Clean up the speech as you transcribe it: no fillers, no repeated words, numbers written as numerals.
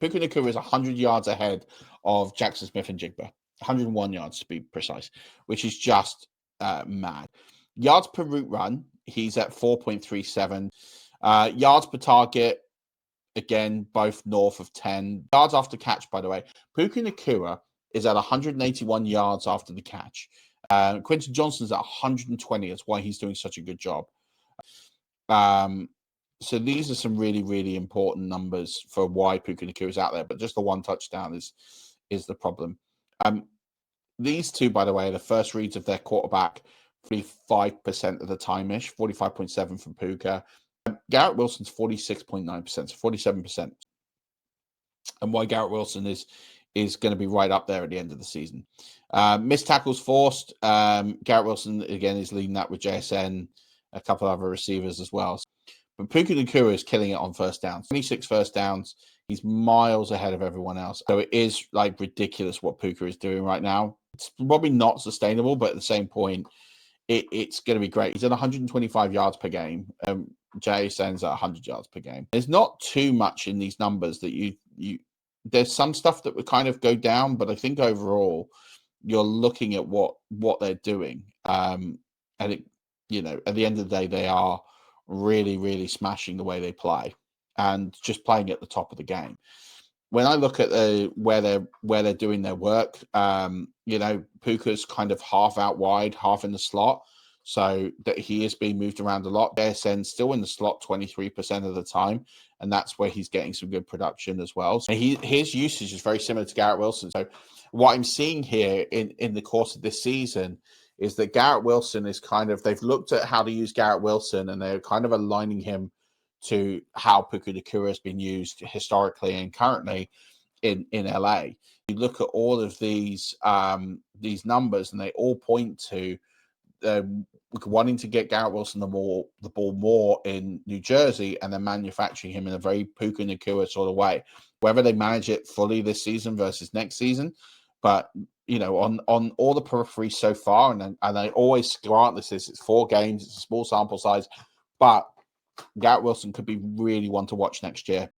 Puka Nacua is 100 yards ahead of Jackson Smith and Jigba. 101 yards to be precise, which is just mad. Yards per route run, he's at 4.37. Yards per target, again, both north of 10. Yards after catch, by the way, Puka Nacua is at 181 yards after the catch. Quentin Johnston's at 120. That's why he's doing such a good job. So these are some really, really important numbers for why Puka Nacua is out there. But just the one touchdown is the problem. These two, by the way, are the first reads of their quarterback 45% of the time-ish, 45.7 from Puka. Garrett Wilson's 46.9%, so 47%. And why Garrett Wilson is going to be right up there at the end of the season. Missed tackles forced. Garrett Wilson, again, is leading that with JSN, a couple other receivers as well. But Puka Nacua is killing it on first downs. 26 first downs. He's miles ahead of everyone else. So it is like ridiculous what Puka is doing right now. It's probably not sustainable, but at the same point, it's going to be great. He's at 125 yards per game. JSN's at 100 yards per game. There's not too much in these numbers that you there's some stuff that would kind of go down, but I think overall you're looking at what they're doing. And it, at the end of the day, they are really, really smashing the way they play and just playing at the top of the game. When I look at where they're doing their work, Puka's kind of half out wide, half in the slot, so that he is being moved around a lot. JSN's still in the slot 23% of the time, and that's where he's getting some good production as well. So his usage is very similar to Garrett Wilson. So what I'm seeing here in the course of this season is that Garrett Wilson is they've looked at how to use Garrett Wilson, and they're kind of aligning him to how Puka Nacua has been used historically and currently in LA. You look at all of these numbers, and they all point to wanting to get Garrett Wilson the ball more in New Jersey, and then manufacturing him in a very Puka Nacua sort of way. Whether they manage it fully this season versus next season, but on all the periphery so far, and I always grant it's 4 games, it's a small sample size, but Garrett Wilson could be really one to watch next year.